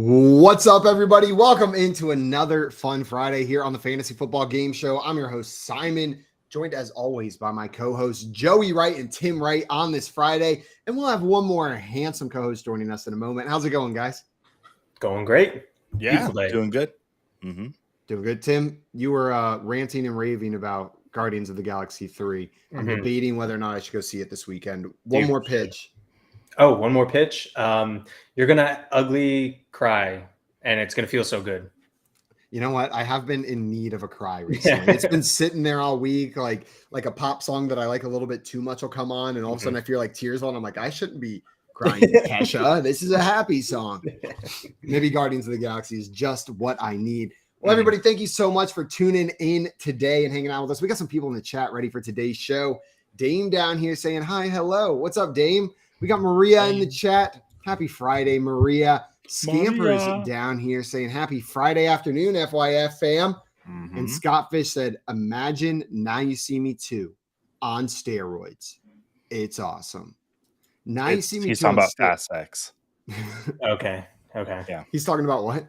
What's up, everybody? Welcome into another fun Friday here on the Fantasy Football Game Show. I'm your host, Simon, joined as always by my co-hosts, Joey Wright and Tim Wright on this Friday. And we'll have one more handsome co-host joining us in a moment. How's it going, guys? Going great. Yeah, doing good. Doing good. Tim, you were ranting and raving about Guardians of the Galaxy 3. I'm debating whether or not I should go see it this weekend. One more pitch. Oh, one more pitch. You're going to ugly cry, and it's going to feel so good. You know what? I have been in need of a cry recently. It's been sitting there all week, like a pop song that I like a little bit too much will come on, and all of a sudden I feel like tears on. I'm like, I shouldn't be crying, Kesha. This is a happy song. Maybe Guardians of the Galaxy is just what I need. Well, everybody, thank you so much for tuning in today and hanging out with us. We got some people in the chat ready for today's show. Dame down here saying hi, hello. What's up, Dame? We got Maria in the chat. Happy Friday, Maria. Scampers down here saying happy Friday afternoon, FYF fam. And Scott Fish said, imagine Now You See Me Too on steroids. It's awesome. Now You See Me Too. He's talking about Fast X. Okay. Yeah. He's talking about what?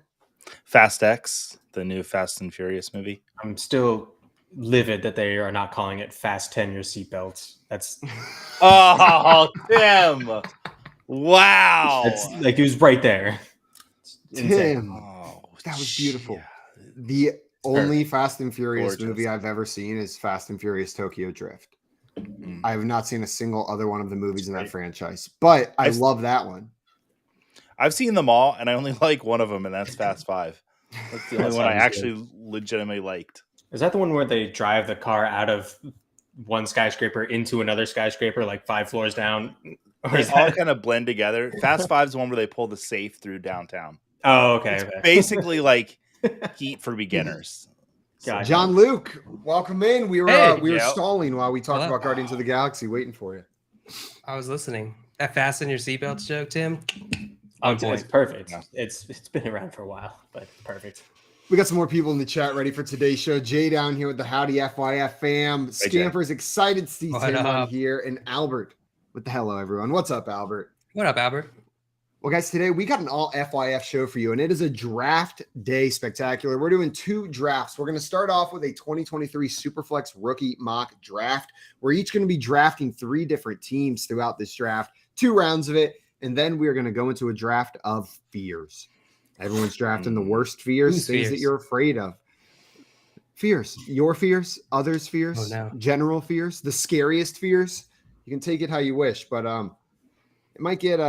Fast X, the new Fast and Furious movie. I'm still livid that they are not calling it Fast 10 Your Seatbelts. That's Tim. Wow. It's like he was right there. Tim. That was beautiful. Yeah. The only Fast and Furious movie I've ever seen is Fast and Furious Tokyo Drift. I have not seen a single other one of the movies in that franchise, but I love that one. I've seen them all, and I only like one of them, and that's Fast 5. That's the only one I actually legitimately liked. Is that the one where they drive the car out of one skyscraper into another skyscraper, like 5 floors down? They all kind of blend together. Fast 5 is the one where they pull the safe through downtown. Oh, okay. It's basically like Heat for beginners. Gotcha. John Luke, welcome in. We were stalling while we talked about Guardians of the Galaxy, waiting for you. I was listening. That fasten your seatbelts joke, Tim. It's perfect. Yeah. It's been around for a while, but perfect. We got some more people in the chat ready for today's show. Jay down here with the Howdy FYF fam. Scampers excited to see Tim on here. And Albert with the hello, everyone. What's up, Albert? What up, Albert? Well, guys, today we got an all FYF show for you, and it is a draft day spectacular. We're doing 2 drafts. We're going to start off with a 2023 Superflex rookie mock draft. We're each going to be drafting 3 different teams throughout this draft, 2 rounds of it, and then we are going to go into a draft of fears. Everyone's drafting the worst fears, things that you're afraid of. Fears. Your fears, others' fears, general fears, the scariest fears. You can take it how you wish, but it might get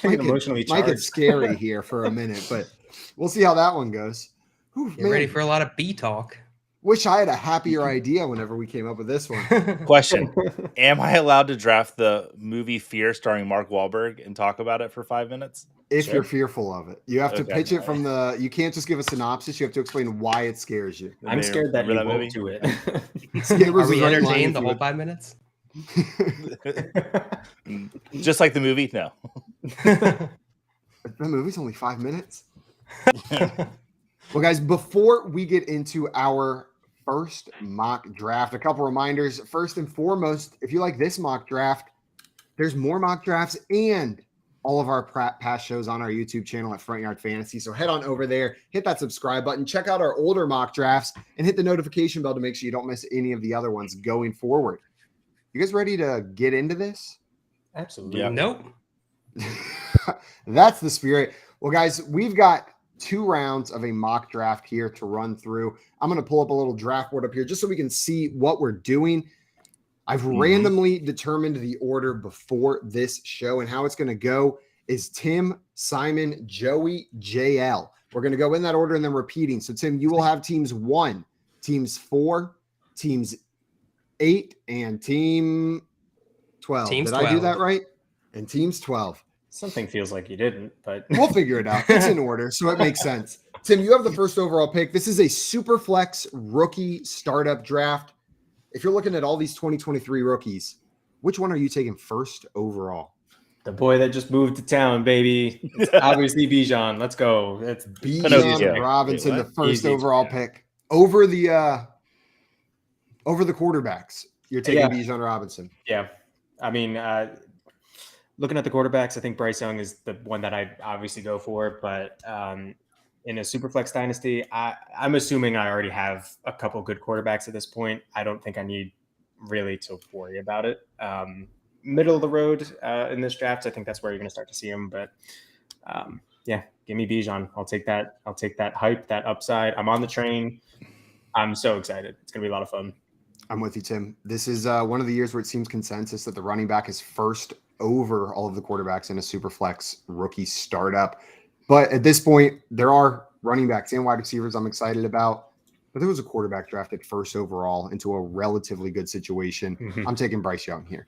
emotionally charged. Might get scary here for a minute, but we'll see how that one goes. You're ready for a lot of B talk. Wish I had a happier idea whenever we came up with this one. Question. Am I allowed to draft the movie Fear starring Mark Wahlberg and talk about it for 5 minutes? If you're fearful of it. You have to pitch it from you can't just give a synopsis. You have to explain why it scares you. I'm scared that you won't do it. Are we entertained the whole 5 minutes? Just like the movie? No. The movie's only 5 minutes. Well, guys, before we get into our first mock draft, a couple reminders. First and foremost, if you like this mock draft, there's more mock drafts and all of our past shows on our YouTube channel at Front Yard Fantasy. So head on over there, hit that subscribe button, check out our older mock drafts, and hit the notification bell to make sure you don't miss any of the other ones going forward. You guys ready to get into this? Absolutely. Yep. Nope. That's the spirit. Well, guys, we've got 2 rounds of a mock draft here to run through. I'm going to pull up a little draft board up here just so we can see what we're doing. I've randomly determined the order before this show, and how it's going to go is Tim, Simon, Joey, JL. We're going to go in that order and then repeating. So, Tim, you will have teams 1, teams 4, teams 8, and team 12. Teams Did 12. I do that right? And teams 12. Something feels like you didn't, but we'll figure it out. It's in order, so it makes sense. Tim, you have the first overall pick. This is a Superflex rookie startup draft. If you're looking at all these 2023 rookies, which one are you taking first overall? The boy that just moved to town, baby. It's obviously Bijan. Let's go. It's Bijan Robinson, the first overall pick. Over the quarterbacks. You're taking Bijan Robinson. Yeah. I mean, Looking at the quarterbacks, I think Bryce Young is the one that I obviously go for. But in a Superflex dynasty, I'm assuming I already have a couple good quarterbacks at this point. I don't think I need really to worry about it. Middle of the road in this draft, I think that's where you're going to start to see him. But yeah, give me Bijan. I'll take that. I'll take that hype, that upside. I'm on the train. I'm so excited. It's going to be a lot of fun. I'm with you, Tim. This is one of the years where it seems consensus that the running back is first over all of the quarterbacks in a Superflex rookie startup. But at this point, there are running backs and wide receivers I'm excited about. But there was a quarterback drafted first overall into a relatively good situation. Mm-hmm. I'm taking Bryce Young here.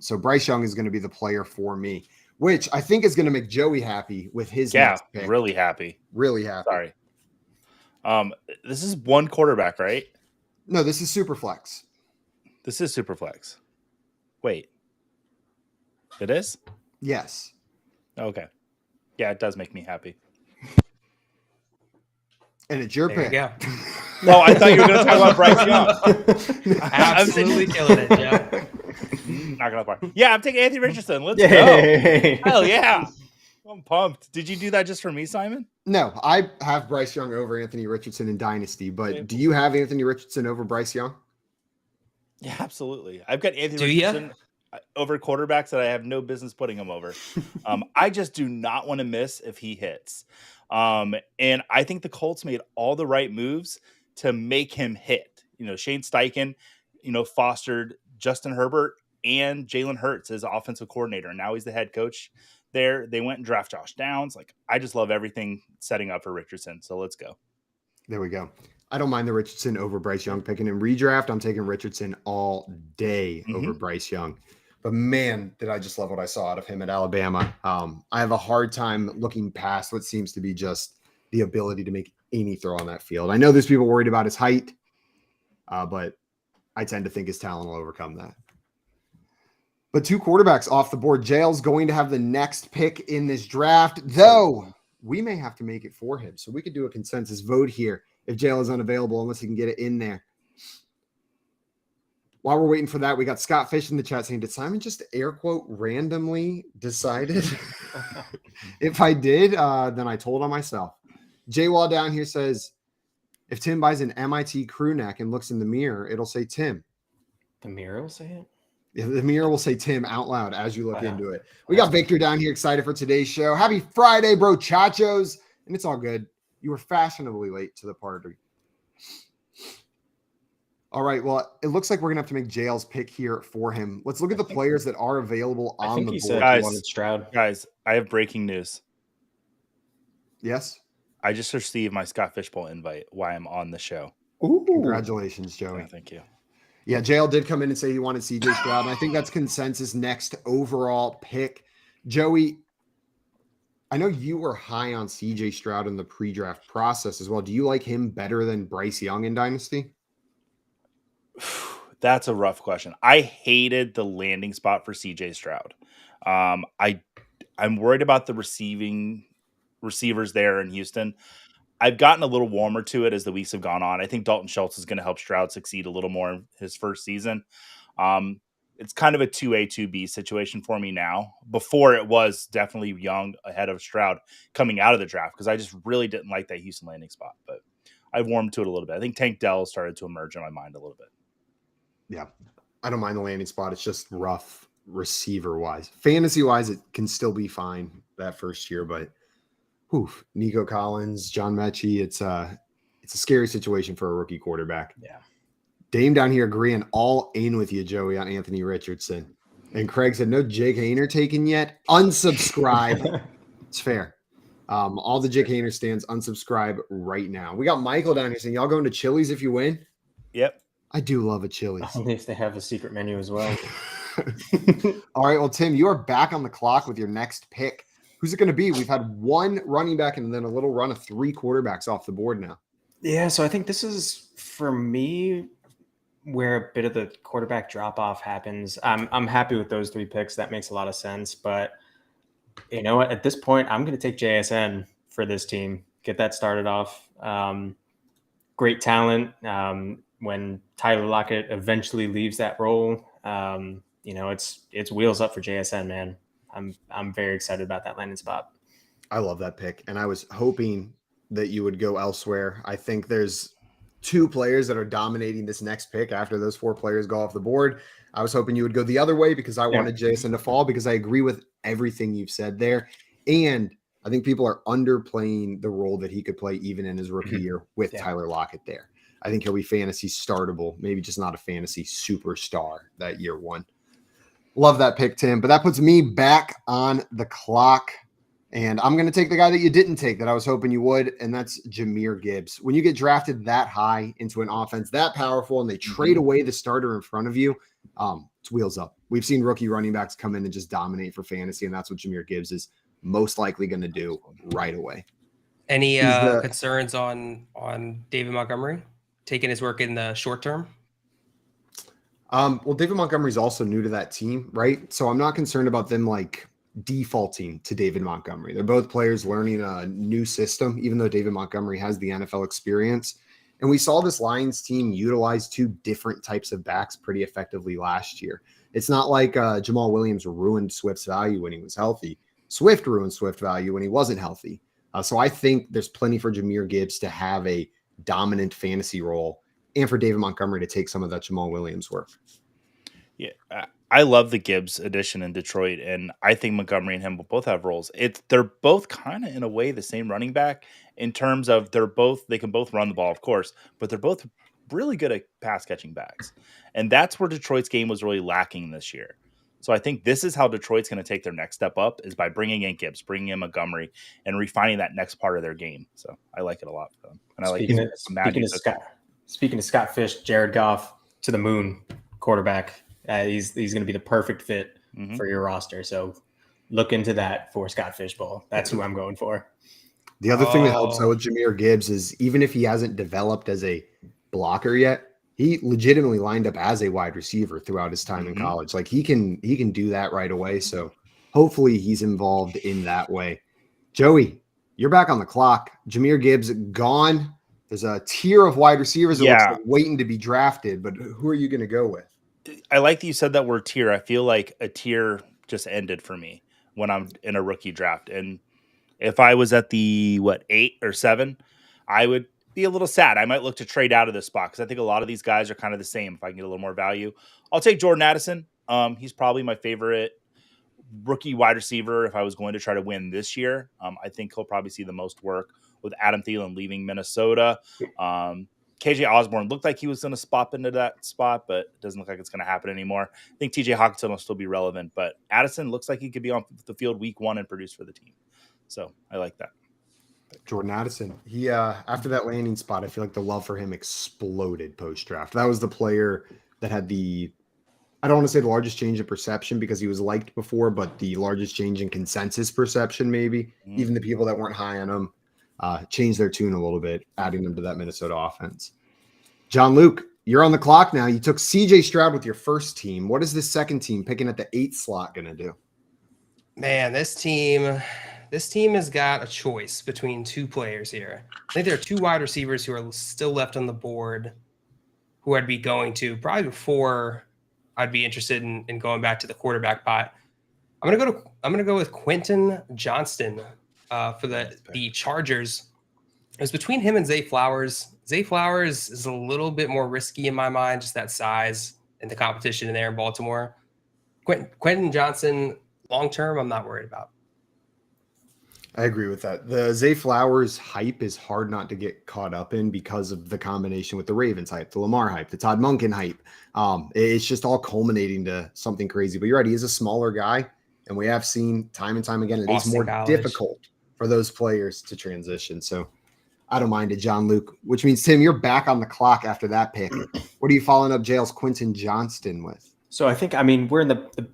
So Bryce Young is going to be the player for me, which I think is going to make Joey happy with his next pick. Really happy. Really happy. Sorry. This is one quarterback, right? No, this is Superflex. This is Superflex. Wait. It is? Yes. Okay. Yeah, it does make me happy. And it's your There pick. you go. No, I thought you were going to talk about Bryce Young. Absolutely killing it, Joe. Not gonna lie. Yeah, I'm taking Anthony Richardson. Let's Yay. go. Hell yeah. I'm pumped. Did you do that just for me, Simon? No, I have Bryce Young over Anthony Richardson in Dynasty, but do you have Anthony Richardson over Bryce Young? Yeah, absolutely. I've got Anthony Do ya? Richardson over quarterbacks that I have no business putting him over. I just do not want to miss if he hits. And I think the Colts made all the right moves to make him hit. Shane Steichen, fostered Justin Herbert and Jalen Hurts as offensive coordinator. And now he's the head coach there. They went and draft Josh Downs. I just love everything setting up for Richardson. So let's go. There we go. I don't mind the Richardson over Bryce Young picking in redraft. I'm taking Richardson all day over Bryce Young. But man, did I just love what I saw out of him at Alabama. I have a hard time looking past what seems to be just the ability to make any throw on that field. I know there's people worried about his height, but I tend to think his talent will overcome that. But two quarterbacks off the board. Jail's going to have the next pick in this draft, though we may have to make it for him. So we could do a consensus vote here if Jail is unavailable, unless he can get it in there. While we're waiting for that, we got Scott Fish in the chat saying, did Simon just air quote randomly decided? If I did, then I told on myself. Jay Wall down here says, if Tim buys an MIT crew neck and looks in the mirror, it'll say Tim. The mirror will say it? Yeah, the mirror will say Tim out loud as you look into it. We got Victor down here excited for today's show. Happy Friday, bro, chachos. And it's all good. You were fashionably late to the party. All right, well, it looks like we're going to have to make Jail's pick here for him. Let's look at the players that are available on the board. Said he wanted Stroud. Guys, I have breaking news. Yes? I just received my Scott Fishbowl invite while I'm on the show. Ooh. Congratulations, Joey. Yeah, thank you. Yeah, Jail did come in and say he wanted CJ Stroud, and I think that's consensus next overall pick. Joey, I know you were high on CJ Stroud in the pre-draft process as well. Do you like him better than Bryce Young in Dynasty? That's a rough question. I hated the landing spot for CJ Stroud. I'm worried about the receivers there in Houston. I've gotten a little warmer to it as the weeks have gone on. I think Dalton Schultz is going to help Stroud succeed a little more in his first season. It's kind of a 2A, 2B situation for me now. Before it was definitely Young ahead of Stroud coming out of the draft because I just really didn't like that Houston landing spot. But I've warmed to it a little bit. I think Tank Dell started to emerge in my mind a little bit. Yeah, I don't mind the landing spot. It's just rough receiver-wise. Fantasy-wise, it can still be fine that first year, but Nico Collins, John Mechie, it's a scary situation for a rookie quarterback. Yeah. Dame down here agreeing all in with you, Joey, on Anthony Richardson. And Craig said, no Jake Hayner taken yet? Unsubscribe. It's fair. All the Jake Hayner stands unsubscribe right now. We got Michael down here saying, y'all going to Chili's if you win? Yep. I do love a Chili's. Only if they have a secret menu as well. All right, well, Tim, you are back on the clock with your next pick. Who's it going to be? We've had one running back and then a little run of three quarterbacks off the board now. Yeah, so I think this is, for me, where a bit of the quarterback drop-off happens. I'm happy with those three picks. That makes a lot of sense. But you know what? At this point, I'm going to take JSN for this team. Get that started off. Great talent. When Tyler Lockett eventually leaves that role, it's wheels up for JSN, man. I'm very excited about that landing spot. I love that pick, and I was hoping that you would go elsewhere. I think there's 2 players that are dominating this next pick after those 4 players go off the board. I was hoping you would go the other way because I wanted Jason to fall, because I agree with everything you've said there. And I think people are underplaying the role that he could play even in his rookie year with Tyler Lockett there. I think he'll be fantasy startable, maybe just not a fantasy superstar that year 1. Love that pick, Tim. But that puts me back on the clock. And I'm going to take the guy that you didn't take that I was hoping you would, and that's Jahmyr Gibbs. When you get drafted that high into an offense that powerful and they trade away the starter in front of you, it's wheels up. We've seen rookie running backs come in and just dominate for fantasy, and that's what Jahmyr Gibbs is most likely going to do right away. Any concerns on David Montgomery taking his work in the short term? Well, David Montgomery's also new to that team, right? So I'm not concerned about them like defaulting to David Montgomery. They're both players learning a new system, even though David Montgomery has the NFL experience. And we saw this Lions team utilize 2 different types of backs pretty effectively last year. It's not like Jamal Williams ruined Swift's value when he was healthy. Swift ruined Swift value when he wasn't healthy. So I think there's plenty for Jahmyr Gibbs to have a dominant fantasy role and for David Montgomery to take some of that Jamal Williams work. Yeah, I love the Gibbs addition in Detroit, and I think Montgomery and him will both have roles. They're both kind of in a way the same running back in terms of they can both run the ball, of course, but they're both really good at pass catching backs, and that's where Detroit's game was really lacking this year. So I think this is how Detroit's going to take their next step up, is by bringing in Gibbs, bringing in Montgomery, and refining that next part of their game. So I like it a lot for them. And I speaking of Scott Fish, Jared Goff to the moon quarterback. He's going to be the perfect fit for your roster. So look into that for Scott Fishbowl. That's who I'm going for. The other thing that helps out with Jahmyr Gibbs is even if he hasn't developed as a blocker yet, he legitimately lined up as a wide receiver throughout his time in college. Like he can do that right away. So hopefully he's involved in that way. Joey, you're back on the clock. Jahmyr Gibbs gone. There's a tier of wide receivers that looks like waiting to be drafted, but who are you going to go with? I like that you said that word tier. I feel like a tier just ended for me when I'm in a rookie draft. And if I was at the 8 or 7, I would be a little sad. I might look to trade out of this spot because I think a lot of these guys are kind of the same. If I can get a little more value, I'll take Jordan Addison. He's probably my favorite rookie wide receiver if I was going to try to win this year. I think he'll probably see the most work with Adam Thielen leaving Minnesota. KJ Osborne looked like he was going to spot into that spot, but it doesn't look like it's going to happen anymore. I think TJ Hawkinson will still be relevant, but Addison looks like he could be on the field week 1 and produce for the team. So I like that. Jordan Addison. He after that landing spot, I feel like the love for him exploded post-draft. That was the player that had I don't want to say the largest change in perception because he was liked before, but the largest change in consensus perception, maybe. Even the people that weren't high on him changed their tune a little bit, adding them to that Minnesota offense. John Luke, you're on the clock now. You took CJ Stroud with your first team. What is this second team picking at the 8th slot going to do? Man, this team has got a choice between 2 players here. I think there are 2 wide receivers who are still left on the board who I'd be going to probably before I'd be interested in going back to the quarterback pot. I'm gonna go with Quentin Johnston for the Chargers. It was between him and Zay Flowers. Zay Flowers is a little bit more risky in my mind, just that size and the competition in there in Baltimore. Quentin Johnston, long term, I'm not worried about. I agree with that. The Zay Flowers hype is hard not to get caught up in because of the combination with the Ravens hype, the Lamar hype, the Todd Monken hype. It's just all culminating to something crazy. But you're right, he is a smaller guy, and we have seen time and time again it is more difficult for those players to transition. So I don't mind it, John Luke, which means, Tim, you're back on the clock after that pick. What are you following up Jail's Quentin Johnston with? So I think, we're in the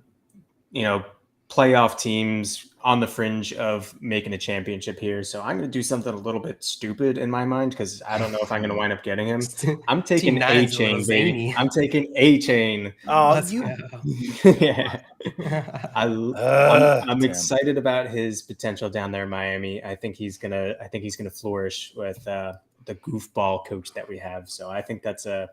playoff teams on the fringe of making a championship here. So I'm going to do something a little bit stupid in my mind because I don't know if I'm going to wind up getting him. I'm taking A-Chain, baby. I'm taking A-Chain. Oh, yeah. I'm excited about his potential down there in Miami. I think he's gonna flourish with the goofball coach that we have. So I think that's a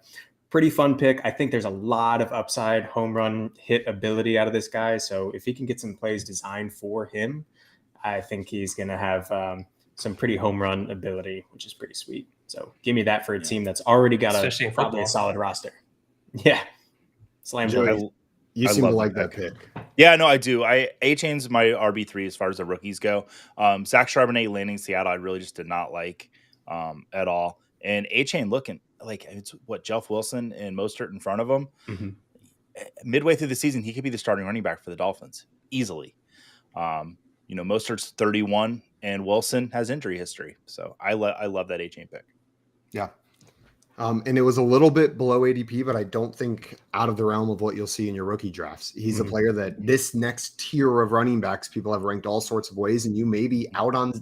pretty fun pick. I think there's a lot of upside home run hit ability out of this guy. So if he can get some plays designed for him, I think he's going to have some pretty home run ability, which is pretty sweet. So give me that for a team that's already got probably a solid roster. Yeah. Slam dunk. You seem to like that pick. Yeah, no, I do. A-Chain's my RB3 as far as the rookies go. Zach Charbonnet landing Seattle, I really just did not like at all. And A-Chain looking like it's Jeff Wilson and Mostert in front of him. Mm-hmm. Midway through the season, he could be the starting running back for the Dolphins easily. Mostert's 31 and Wilson has injury history. So I love that A-Chain pick. Yeah. And it was a little bit below ADP, but I don't think out of the realm of what you'll see in your rookie drafts. He's a player that this next tier of running backs, people have ranked all sorts of ways, and you may be out on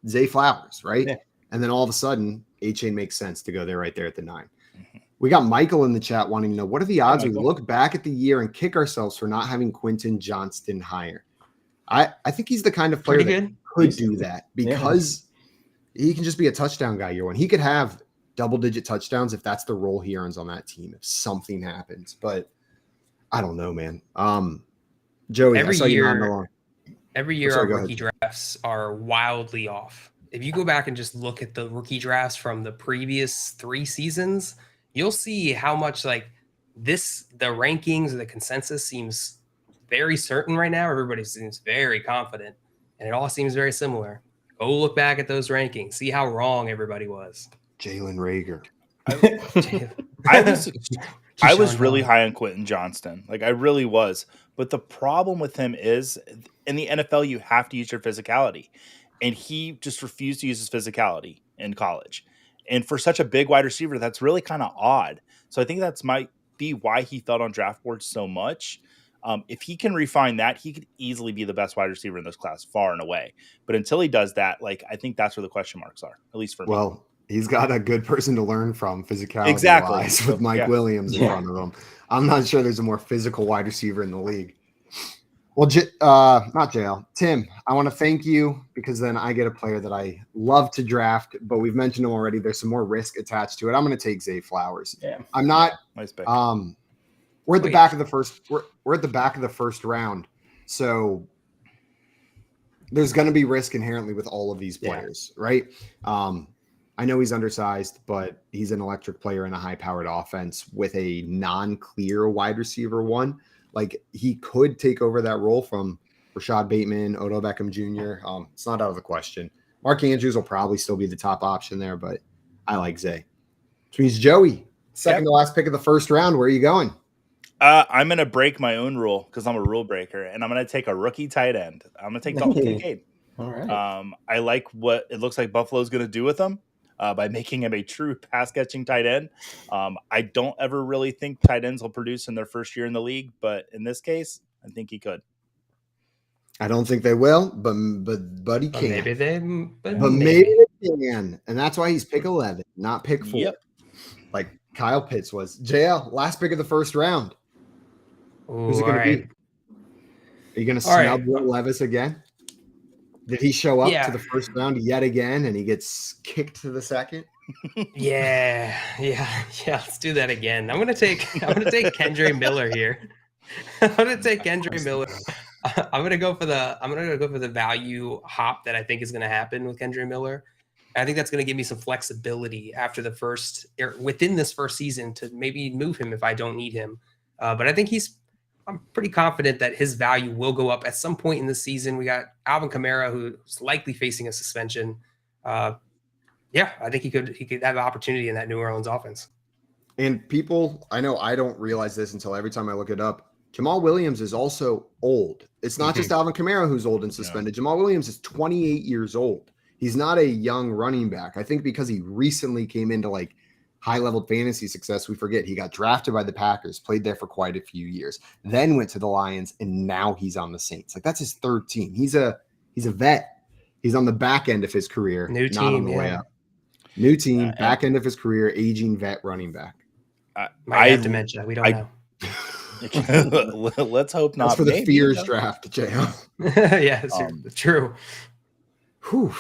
Zay Flowers, right? Yeah. And then all of a sudden, A-Chain makes sense to go there right there at the 9. Mm-hmm. We got Michael in the chat wanting to know, what are the odds we look back at the year and kick ourselves for not having Quentin Johnston higher? I think he's the kind of player that could do that because he can just be a touchdown guy year one. He could have double-digit touchdowns if that's the role he earns on that team if something happens. But I don't know, man. Joey, every year our rookie drafts are wildly off. If you go back and just look at the rookie drafts from the previous 3 seasons, you'll see how much the rankings or the consensus seems very certain right now. Everybody seems very confident, and it all seems very similar. Go look back at those rankings, see how wrong everybody was. Jalen Reagor. I was really high on Quentin Johnston. I really was. But the problem with him is in the NFL, you have to use your physicality. And he just refused to use his physicality in college. And for such a big wide receiver, that's really kind of odd. So I think that might be why he felt on draft boards so much. If he can refine that, he could easily be the best wide receiver in this class, far and away. But until he does that, I think that's where the question marks are, at least for me. Well, he's got a good person to learn from physicality-wise with Mike Williams in front of him. I'm not sure there's a more physical wide receiver in the league. Well, not JL. Tim, I want to thank you because then I get a player that I love to draft, but we've mentioned him already. There's some more risk attached to it. I'm going to take Zay Flowers. Yeah. I'm not. Nice pick. We're at the back of the first. We're at the back of the first round, so there's going to be risk inherently with all of these players, right? I know he's undersized, but he's an electric player in a high-powered offense with a non-clear wide receiver one. He could take over that role from Rashad Bateman, Odell Beckham Jr. It's not out of the question. Mark Andrews will probably still be the top option there, but I like Zay. Which means Joey, second to last pick of the first round. Where are you going? I'm going to break my own rule because I'm a rule breaker, and I'm going to take a rookie tight end. I'm going to take Dalton Kincaid. All right. I like what it looks like Buffalo's going to do with him. By making him a true pass-catching tight end. I don't ever really think tight ends will produce in their first year in the league, but in this case, I think he could. I don't think they will, but he can. Maybe they can, and that's why he's pick 11, not pick 4. Yep. Like Kyle Pitts was. JL, last pick of the first round. Ooh, who's it going to be? Are you going to snub Will Levis again? Did he show up to the first round yet again, and he gets kicked to the second? Yeah. Let's do that again. I'm gonna take Kendre Miller here. I'm gonna go for the value hop that I think is gonna happen with Kendre Miller. I think that's gonna give me some flexibility after the first within this first season to maybe move him if I don't need him. But I think I'm pretty confident that his value will go up at some point in the season. We got Alvin Kamara, who's likely facing a suspension. I think he could have an opportunity in that New Orleans offense. And people, I know I don't realize this until every time I look it up. Jamal Williams is also old. It's not just Alvin Kamara who's old and suspended. Jamal Williams is 28 years old. He's not a young running back. I think because he recently came into high-level fantasy success, we forget he got drafted by the Packers, played there for quite a few years, then went to the Lions, and now he's on the Saints. That's his third team. He's a vet. He's on the back end of his career, New not team, on the way up. New team, back end of his career, aging vet running back. Might have dementia. We don't know. Let's hope not. That's for the fears draft, JL. Yeah, true. Whew.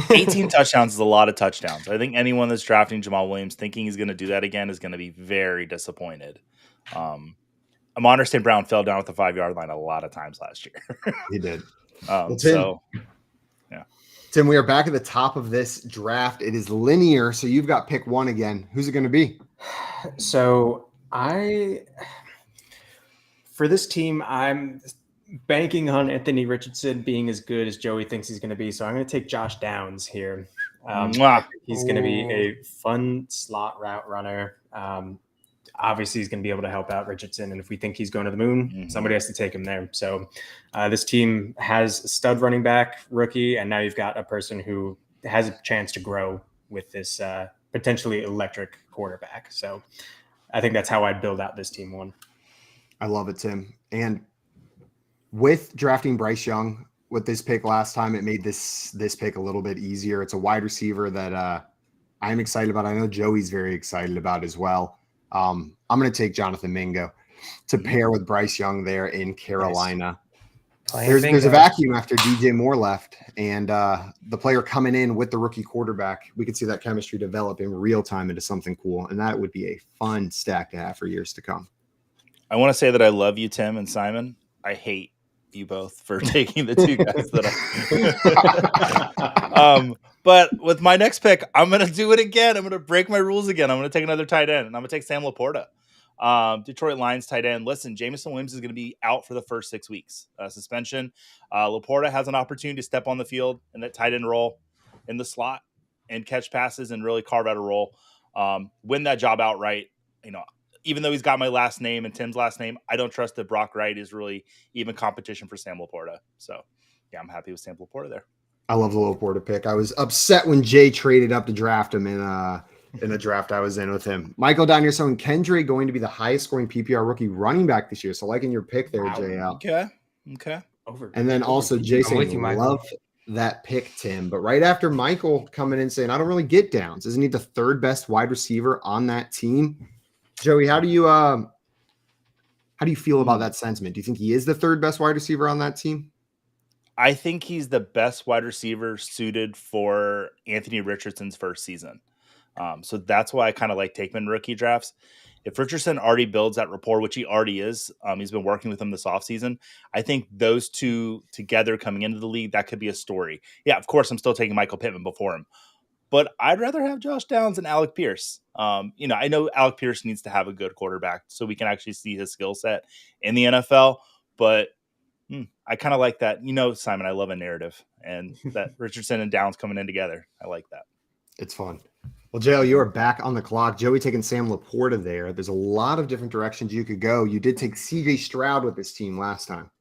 18 touchdowns is a lot of touchdowns. I think anyone that's drafting Jamal Williams thinking he's going to do that again is going to be very disappointed. Amon St. Brown fell down at the 5-yard line a lot of times last year. He did. Well, Tim, yeah. Tim, we are back at the top of this draft. It is linear, so you've got pick 1 again. Who's it going to be? So for this team, I'm banking on Anthony Richardson being as good as Joey thinks he's going to be. So I'm going to take Josh Downs here. He's going to be a fun slot route runner. Obviously, he's going to be able to help out Richardson. And if we think he's going to the moon, somebody has to take him there. So this team has a stud running back rookie, and now you've got a person who has a chance to grow with this potentially electric quarterback. So I think that's how I'd build out this team one. I love it, Tim. And with drafting Bryce Young with this pick last time, it made this pick a little bit easier. It's a wide receiver that I'm excited about. I know Joey's very excited about as well. I'm going to take Jonathan Mingo to pair with Bryce Young there in Carolina. Nice. There's a vacuum after DJ Moore left, and the player coming in with the rookie quarterback, we could see that chemistry develop in real time into something cool, and that would be a fun stack to have for years to come. I want to say that I love you, Tim and Simon. I hate you both for taking the two guys that but with my next pick, I'm going to do it again. I'm going to break my rules again. I'm going to take another tight end, and I'm going to take Sam Laporta. Detroit Lions tight end. Listen, Jameson Williams is going to be out for the first 6 weeks. Suspension. Laporta has an opportunity to step on the field in that tight end role in the slot and catch passes and really carve out a role. Win that job outright. Even though he's got my last name and Tim's last name, I don't trust that Brock Wright is really even competition for Sam Laporta. So, yeah, I'm happy with Sam Laporta there. I love the Laporta pick. I was upset when Jay traded up to draft him in the draft I was in with him. Michael down here saying Kendre going to be the highest scoring PPR rookie running back this year. So liking your pick there, JL. Okay. And then also Jason, love that pick, Tim. But right after Michael coming in saying, I don't really get Downs. Isn't he the third best wide receiver on that team? Joey, how do you feel about that sentiment? Do you think he is the third best wide receiver on that team? I think he's the best wide receiver suited for Anthony Richardson's first season. So that's why I kind of like taking him in rookie drafts. If Richardson already builds that rapport, which he already is, he's been working with him this offseason. I think those two together coming into the league, that could be a story. Yeah, of course, I'm still taking Michael Pittman before him. But I'd rather have Josh Downs than Alec Pierce. I know Alec Pierce needs to have a good quarterback so we can actually see his skill set in the NFL. But I kind of like that. Simon, I love a narrative. And that Richardson and Downs coming in together, I like that. It's fun. Well, JL, you are back on the clock. Joey taking Sam Laporta there. There's a lot of different directions you could go. You did take CJ Stroud with this team last time.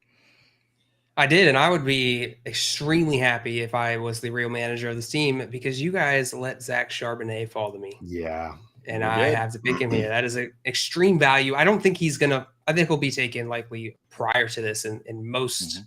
I did, and I would be extremely happy if I was the real manager of this team because you guys let Zach Charbonnet fall to me. Yeah. And I have to pick him here. That is an extreme value. I don't think he's going to – I think he'll be taken likely prior to this in most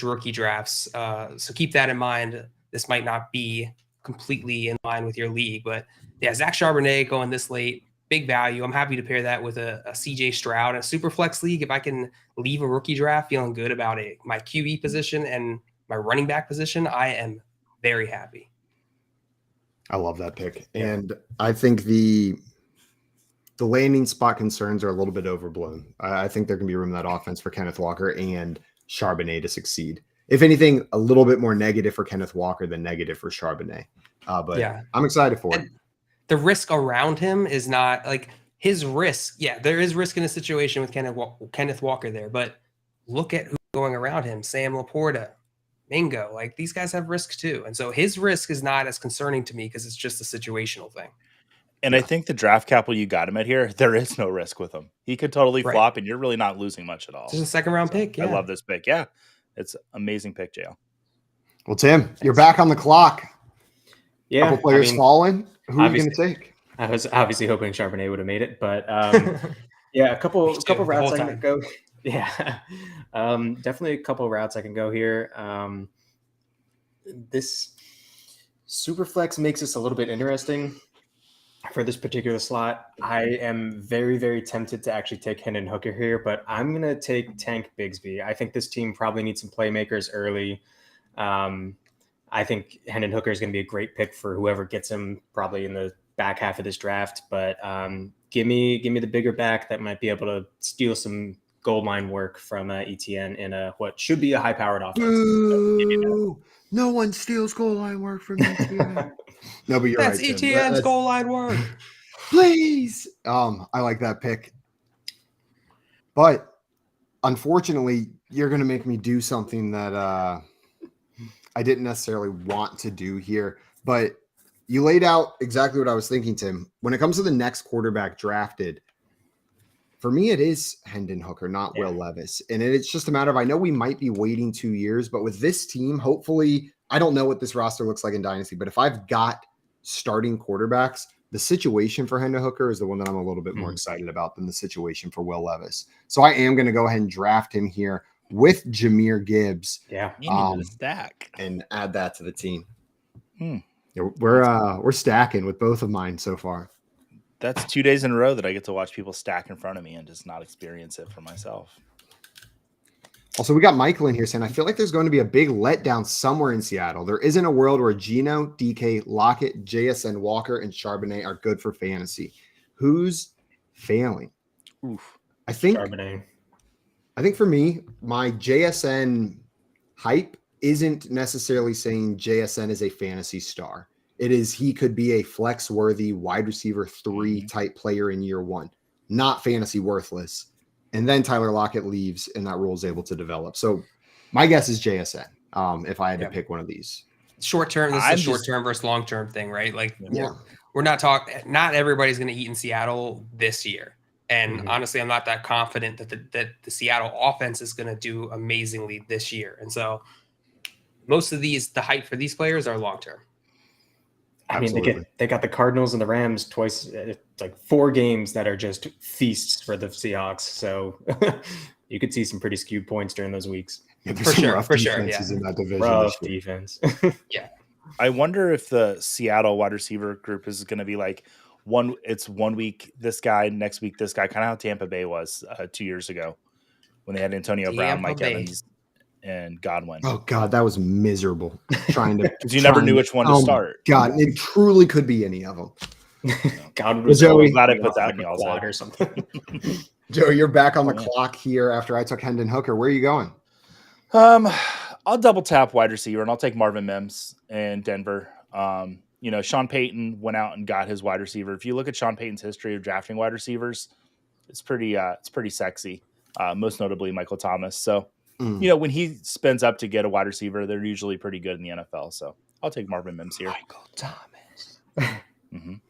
rookie drafts. So keep that in mind. This might not be completely in line with your league. But, yeah, Zach Charbonnet going this late, big value. I'm happy to pair that with a CJ Stroud in a super flex league. If I can leave a rookie draft feeling good about my QB position and my running back position, I am very happy. I love that pick. And I think the landing spot concerns are a little bit overblown. I think there can be room in that offense for Kenneth Walker and Charbonnet to succeed. If anything, a little bit more negative for Kenneth Walker than negative for Charbonnet. But yeah, I'm excited for it. The risk around him is not like his risk. Yeah, there is risk in a situation with Kenneth Walker there, but look at who's going around him. Sam Laporta, Mingo, like these guys have risk too. And so his risk is not as concerning to me because it's just a situational thing. And I think the draft capital you got him at here, there is no risk with him. He could totally flop and you're really not losing much at all. It's just a second round pick. Yeah. I love this pick. Yeah. It's amazing pick, JL. Well, Tim, you're back on the clock. Yeah. Couple players falling. Who are you going to take? I was obviously hoping Charbonnet would have made it, but yeah, a couple routes I can go. Yeah, definitely a couple routes I can go here. This Superflex makes this a little bit interesting for this particular slot. I am very, very tempted to actually take Hendon Hooker here, but I'm going to take Tank Bigsby. I think this team probably needs some playmakers early. I think Hendon Hooker is going to be a great pick for whoever gets him probably in the back half of this draft. But give me the bigger back that might be able to steal some goal line work from ETN in what should be a high-powered offense. Ooh, no one steals goal line work from ETN. No, but you're That's right. Tim. ETN's goal line work. Please. I like that pick. But unfortunately, you're going to make me do something that I didn't necessarily want to do here. But you laid out exactly what I was thinking, Tim. When it comes to the next quarterback drafted, for me, it is Hendon Hooker, not Will Levis. And it's just a matter of, I know we might be waiting 2 years, but with this team, hopefully, I don't know what this roster looks like in Dynasty, but if I've got starting quarterbacks, the situation for Hendon Hooker is the one that I'm a little bit more excited about than the situation for Will Levis. So I am going to go ahead and draft him here with Jahmyr Gibbs. Yeah, into the stack and add that to the team. Yeah, we're stacking with both of mine so far. That's 2 days in a row that I get to watch people stack in front of me and just not experience it for myself. Also, we got Michael in here saying, I feel like there's going to be a big letdown somewhere in Seattle. There isn't a world where Geno, DK, Lockett, JSN, Walker, and Charbonnet are good for fantasy. Who's failing? Oof. I think Charbonnet. I think for me, my JSN hype isn't necessarily saying JSN is a fantasy star. It is he could be a flex-worthy wide receiver 3 type player in year 1, not fantasy worthless. And then Tyler Lockett leaves, and that role is able to develop. So my guess is JSN if I had to pick one of these. Short term, this is a short term versus long term thing, right? Like, we're not talking. Not everybody's going to eat in Seattle this year. And honestly, I'm not that confident that the Seattle offense is going to do amazingly this year. And so most of the hype for these players are long term. I mean, they got the Cardinals and the Rams twice. It's like 4 games that are just feasts for the Seahawks. So you could see some pretty skewed points during those weeks. Yeah, for sure. Yeah. In that division rough defense. Yeah. I wonder if the Seattle wide receiver group is going to be like it's 1 week this guy, next week this guy, kind of how Tampa Bay was 2 years ago when they had Antonio Brown, Mike Evans, and Godwin. Oh God, that was miserable. Trying to because you never knew which one to start. God, it truly could be any of them. God was Joey, glad I put that in y'all's head or something. Joe, you're back on the clock here after I took Hendon Hooker. Where are you going? I'll double tap wide receiver and I'll take Marvin Mims in Denver. Sean Payton went out and got his wide receiver. If you look at Sean Payton's history of drafting wide receivers, it's pretty sexy. Most notably Michael Thomas. So. When he spends up to get a wide receiver, they're usually pretty good in the NFL. So I'll take Marvin Mims here. Michael Thomas. Marvin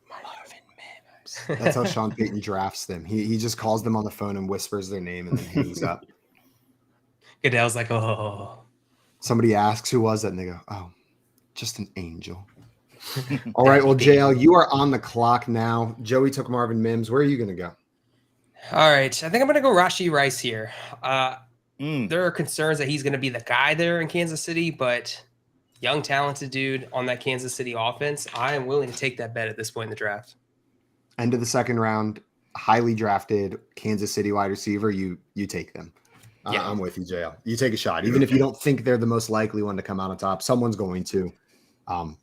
Mims. That's how Sean Payton drafts them. He just calls them on the phone and whispers their name and then hangs up. Goodell's like, oh. Somebody asks who was it, and they go, oh, just an angel. All right, well, JL, you are on the clock now. Joey took Marvin Mims. Where are you going to go? All right. I think I'm going to go Rashee Rice here. There are concerns that he's going to be the guy there in Kansas City, but young, talented dude on that Kansas City offense, I am willing to take that bet at this point in the draft. End of the second round, highly drafted Kansas City wide receiver, you take them. Yeah. I'm with you, JL. You take a shot. Even if you don't think they're the most likely one to come out on top, someone's going to. And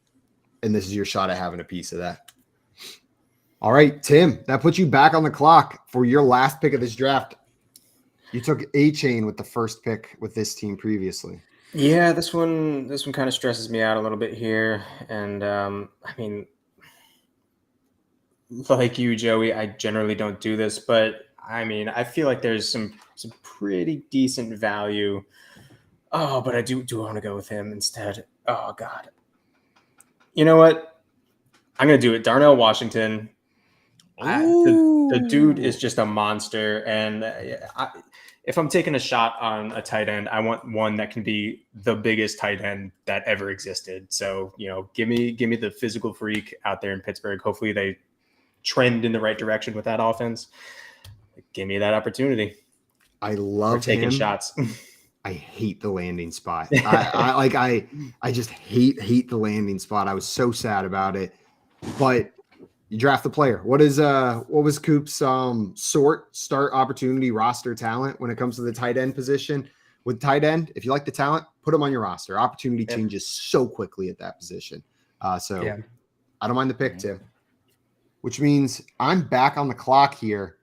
this is your shot at having a piece of that. All right, Tim, that puts you back on the clock for your last pick of this draft. You took A-Chain with the first pick with this team previously. Yeah, this one kind of stresses me out a little bit here. And like you, Joey, I generally don't do this, but I feel like there's some pretty decent value. Oh, but I do want to go with him instead. Oh God. You know what? I'm going to do it. Darnell Washington. The dude is just a monster. And if I'm taking a shot on a tight end, I want one that can be the biggest tight end that ever existed. So, give me the physical freak out there in Pittsburgh. Hopefully they trend in the right direction with that offense. Give me that opportunity. I love taking shots. I hate the landing spot. I just hate the landing spot. I was so sad about it. But you draft the player. What was Coop's start opportunity roster talent when it comes to the tight end position? with tight end, if you like the talent, put them on your roster. Opportunity changes so quickly at that position. I don't mind the pick, Tim. Which means I'm back on the clock here.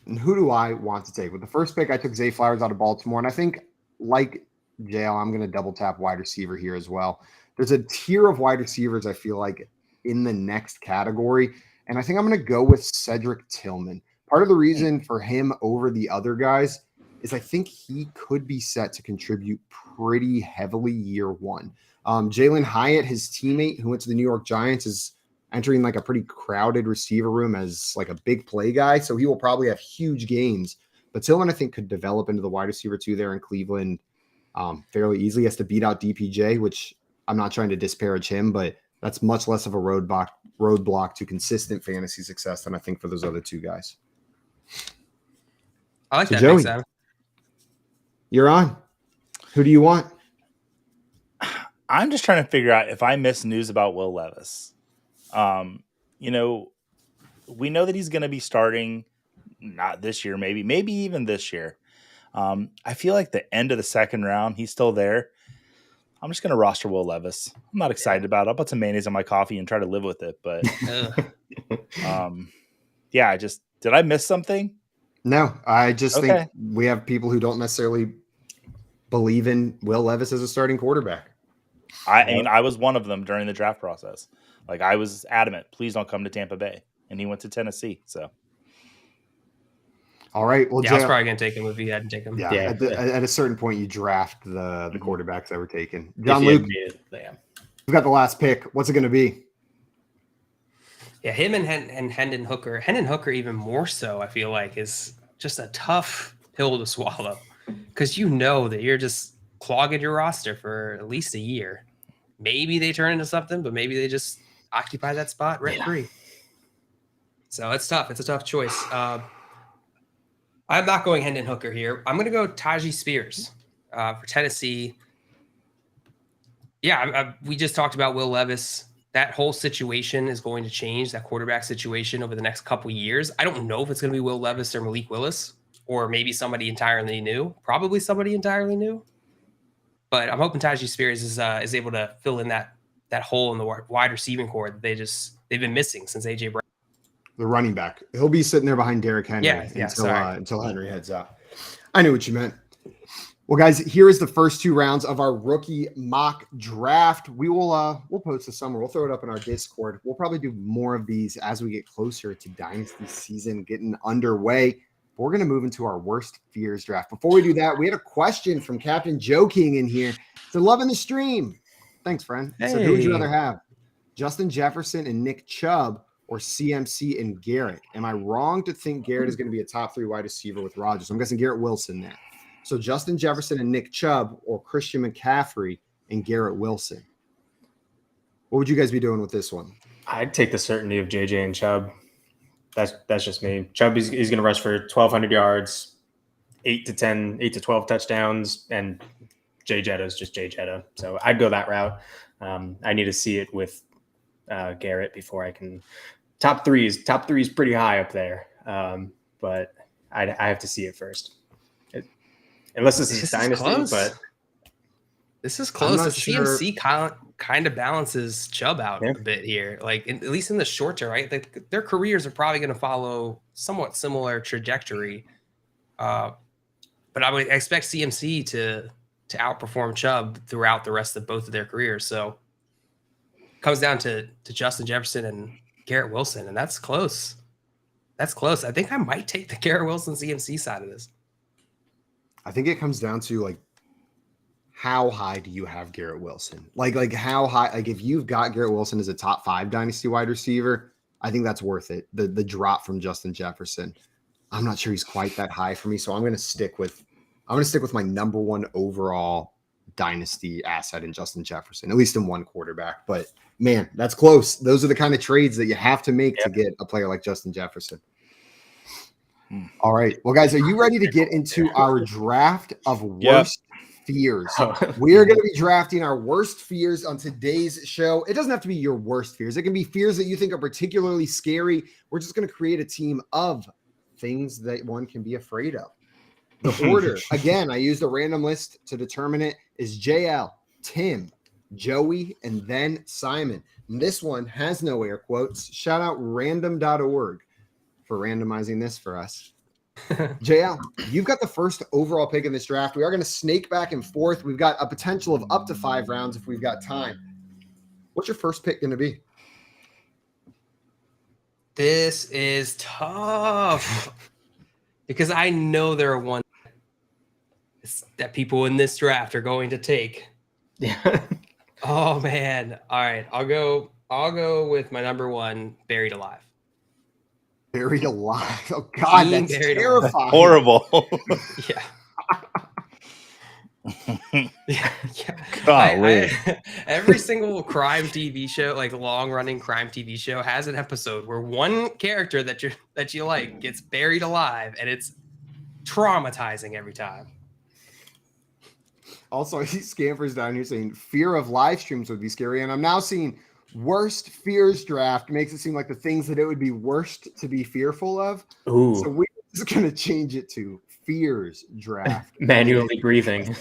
And who do I want to take? With the first pick, I took Zay Flowers out of Baltimore. And I think, like JL, I'm going to double tap wide receiver here as well. There's a tier of wide receivers I feel like in the next category. And I think I'm going to go with Cedric Tillman. Part of the reason for him over the other guys is I think he could be set to contribute pretty heavily year one. Jalen Hyatt, his teammate who went to the New York Giants, is entering like a pretty crowded receiver room as like a big play guy. So he will probably have huge gains. But Tillman, I think, could develop into the wide receiver 2 there in Cleveland fairly easily. He has to beat out DPJ, which I'm not trying to disparage him, but that's much less of a roadblock to consistent fantasy success than I think for those other 2 guys. I like that, Joey, Sam. You're on. Who do you want? I'm just trying to figure out if I missed news about Will Levis. We know that he's going to be starting not this year, maybe even this year. I feel like the end of the second round, he's still there. I'm just going to roster Will Levis. I'm not excited about it. I'll put some mayonnaise on my coffee and try to live with it. But did I miss something? No, I just think we have people who don't necessarily believe in Will Levis as a starting quarterback. I was one of them during the draft process. Like, I was adamant, please don't come to Tampa Bay. And he went to Tennessee. So, all right. Well, I was probably going to take him if he hadn't taken him. Yeah. At a certain point, you draft the quarterbacks that were taken. John Luke, we've got the last pick. What's it going to be? Yeah, him and Hendon Hooker. Hendon Hooker even more so, I feel like, is just a tough pill to swallow because that you're just clogging your roster for at least a year. Maybe they turn into something, but maybe they just occupy that spot rent-free. So it's tough. It's a tough choice. I'm not going Hendon Hooker here. I'm going to go Tajee Spears for Tennessee. Yeah, we just talked about Will Levis. That whole situation is going to change, that quarterback situation over the next couple years. I don't know if it's going to be Will Levis or Malik Willis or maybe somebody entirely new. Probably somebody entirely new. But I'm hoping Tajee Spears is able to fill in that hole in the wide receiving core that they've been missing since A.J. Brown. The running back. He'll be sitting there behind Derrick Henry until Henry heads out. I knew what you meant. Well, guys, here is the first 2 rounds of our rookie mock draft. We'll post this summer. We'll throw it up in our Discord. We'll probably do more of these as we get closer to Dynasty season getting underway. But we're going to move into our worst fears draft. Before we do that, we had a question from Captain Joe King in here. So, loving the stream. Thanks, friend. Hey. So, who would you rather have? Justin Jefferson and Nick Chubb or CMC and Garrett? Am I wrong to think Garrett is going to be a top 3 wide receiver with Rodgers? I'm guessing Garrett Wilson there. So Justin Jefferson and Nick Chubb or Christian McCaffrey and Garrett Wilson. What would you guys be doing with this one? I'd take the certainty of JJ and Chubb. That's just me. Chubb he's going to rush for 1,200 yards, 8 to 12 touchdowns, and Jay Jetta's just Jay Jetta. So I'd go that route. I need to see it with Garrett before I can. Top three is pretty high up there, but I have to see it first. Unless this is Dynasty, close. But this is close. The CMC kind of balances Chubb out a bit here, like at least in the short term, right? Their careers are probably going to follow somewhat similar trajectory, but I would expect CMC to outperform Chubb throughout the rest of both of their careers. So it comes down to Justin Jefferson and Garrett Wilson, and that's close. That's close. I think I might take the Garrett Wilson CMC side of this. I think it comes down to like how high do you have Garrett Wilson? Like how high? Like if you've got Garrett Wilson as a top 5 dynasty wide receiver, I think that's worth it. The drop from Justin Jefferson, I'm not sure he's quite that high for me, so I'm going to stick with my number 1 overall dynasty asset in Justin Jefferson, at least in one quarterback. But man, that's close. Those are the kind of trades that you have to make to get a player like Justin Jefferson. All right. Well, guys, are you ready to get into our draft of worst fears? We are going to be drafting our worst fears on today's show. It doesn't have to be your worst fears. It can be fears that you think are particularly scary. We're just going to create a team of things that one can be afraid of. The order, again, I used a random list to determine it, is JL, Tim, Joey, and then Simon. And this one has no air quotes. Shout out random.org for randomizing this for us. JL, you've got the first overall pick in this draft. We are going to snake back and forth. We've got a potential of up to 5 rounds if we've got time. What's your first pick going to be? This is tough because I know there are one that people in this draft are going to take. Yeah. Oh man. All right. I'll go with my number 1, Buried Alive. Buried alive. Oh God, Being that's buried terrifying. Horrible. Yeah. Yeah. Golly. Every single crime TV show, like long-running crime TV show, has an episode where one character that you like gets buried alive, and it's traumatizing every time. Also, he scampers down here saying fear of live streams would be scary, and I'm now seeing worst fears draft makes it seem like the things that it would be worst to be fearful of. Ooh. So we're just going to change it to fears draft. Manually breathing.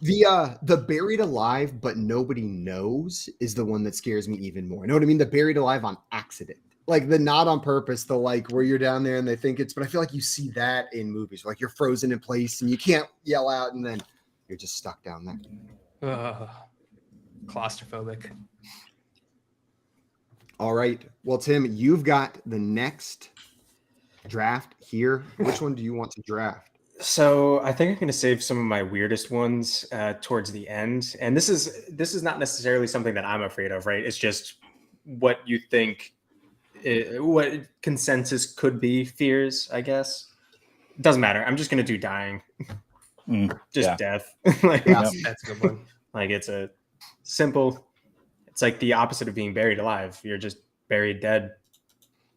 The buried alive but nobody knows is the one that scares me even more. You know what I mean? The buried alive on accident. Like the not on purpose, the like where you're down there and they think it's, but I feel like you see that in movies, like you're frozen in place and you can't yell out and then you're just stuck down there. Claustrophobic. All right. Well, Tim, you've got the next draft here. Which one do you want to draft? So I think I'm going to save some of my weirdest ones towards the end. And this is not necessarily something that I'm afraid of, right? It's just what you think, what consensus could be fears, I guess. It doesn't matter. I'm just going to do dying. Death. Like, That's a good one. Like it's a simple, it's like the opposite of being buried alive. You're just buried dead.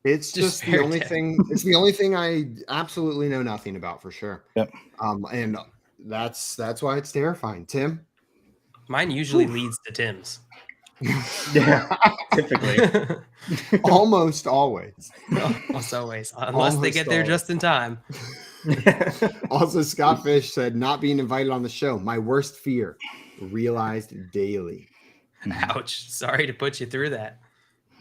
It's just the only thing. It's the only thing I absolutely know nothing about for sure. Yep. And that's why it's terrifying. Tim? Mine usually leads to Tim's. Yeah, typically. Almost always. Almost always. Unless they get there just in time. Also, Scott Fish said, not being invited on the show. My worst fear, realized daily. Ouch. Sorry to put you through that.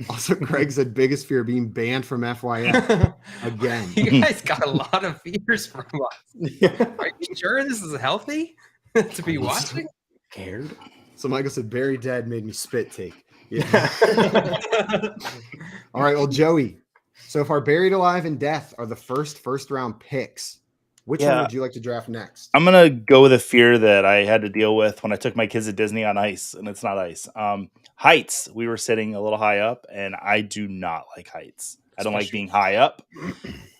Also, Craig said, biggest fear, being banned from FYF. Again. You guys got a lot of fears from us. Are you sure this is healthy to be watching? Scared? So Michael said, Barry dead made me spit take. Yeah. All right. Well, Joey, so far, Buried Alive and Death are the first round picks. Which one would you like to draft next? I'm going to go with a fear that I had to deal with when I took my kids to Disney on ice, and it's not ice. Heights. We were sitting a little high up, and I do not like heights. I don't like being high up.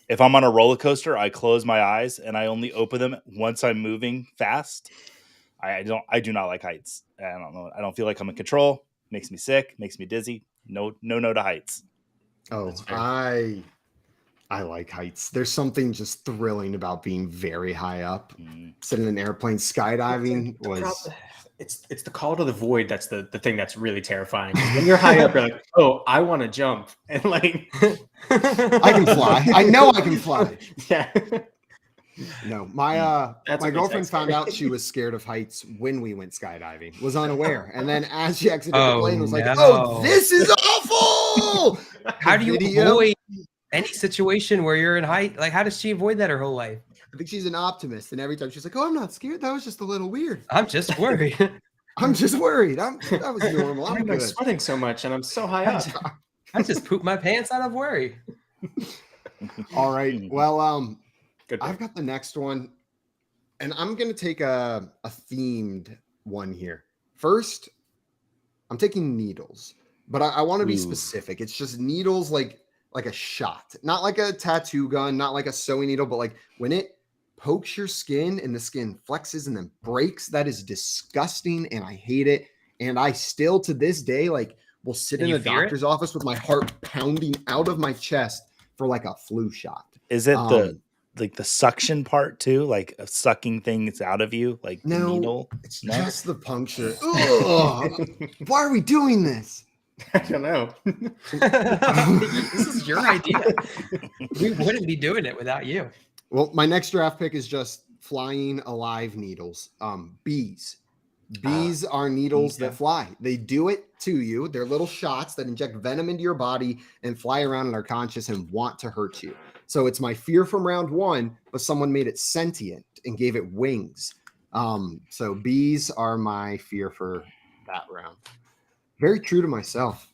If I'm on a roller coaster, I close my eyes, and I only open them once I'm moving fast. I do not like heights. I don't know. I don't feel like I'm in control. Makes me sick. Makes me dizzy. No to heights. Oh, I like heights. There's something just thrilling about being very high up. Sitting in an airplane skydiving it's the call to the void that's the thing that's really terrifying. When you're high up, you're like, oh, I want to jump. And like I can fly. I know I can fly. Yeah. No, my girlfriend found out she was scared of heights when we went skydiving, was unaware. And then as she exited the plane, was like, oh, this is awful. How do you avoid any situation where you're in height? Like, how does she avoid that her whole life? I think she's an optimist. And every time she's like, oh, I'm not scared. That was just a little weird. I'm just worried. I'm just worried. That was normal. I'm good. Sweating so much and I'm so high up. I just pooped my pants out of worry. All right. Well, I've got the next one, and I'm going to take a themed one here. First, I'm taking needles, but I want to be specific. It's just needles like a shot, not like a tattoo gun, not like a sewing needle, but like when it pokes your skin and the skin flexes and then breaks, that is disgusting, and I hate it. And I still, to this day, like will sit in a doctor's office with my heart pounding out of my chest for like a flu shot. Is it the suction part too, like sucking things out of you, like the needle? It's just the puncture. Ugh. Why are we doing this? I don't know. This is your idea. We wouldn't be doing it without you. Well, my next draft pick is just flying alive needles. Bees. Bees are needles that fly. They do it to you. They're little shots that inject venom into your body and fly around and are conscious and want to hurt you. So it's my fear from round 1, but someone made it sentient and gave it wings. So bees are my fear for that round. Very true to myself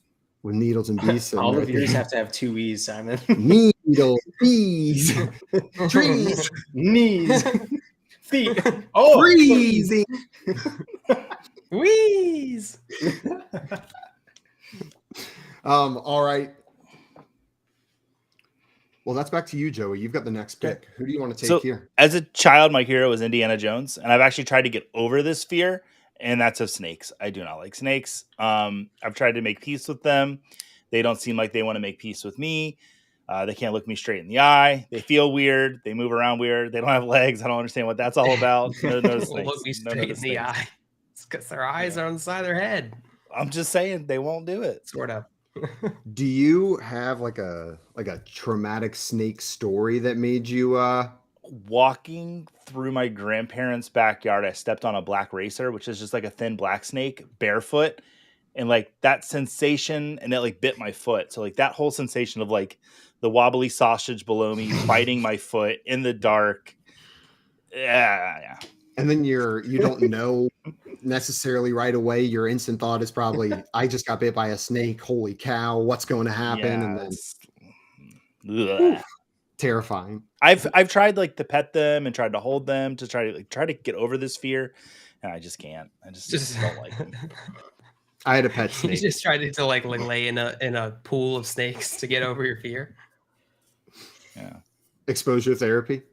with needles and bees. All the beers have to have 2 E's, Simon. Needles, bees, trees, knees, feet. freezing. Wheeze. All right. Well, that's back to you, Joey. You've got the next pick. Who do you want to take here? As a child, my hero was Indiana Jones, and I've actually tried to get over this fear, and that's of snakes. I do not like snakes. I've tried to make peace with them. They don't seem like they want to make peace with me. They can't look me straight in the eye. They feel weird. They move around weird. They don't have legs. I don't understand what that's all about. No Look me straight in the eye. It's because their eyes are on the side of their head. I'm just saying they won't do it. Sort of. Do you have like a traumatic snake story that made you walking through my grandparents' backyard? I stepped on a black racer, which is just like a thin black snake, barefoot, and like that sensation, and it like bit my foot. So like that whole sensation of like the wobbly sausage below me biting my foot in the dark. Yeah. And then you don't know necessarily right away. Your instant thought is probably, I just got bit by a snake. Holy cow, what's going to happen? And then terrifying. I've tried like to pet them and tried to hold them to try to get over this fear, and I just can't. I just don't like them. I had a pet snake. You just tried to like lay in a pool of snakes to get over your fear. Yeah. Exposure therapy.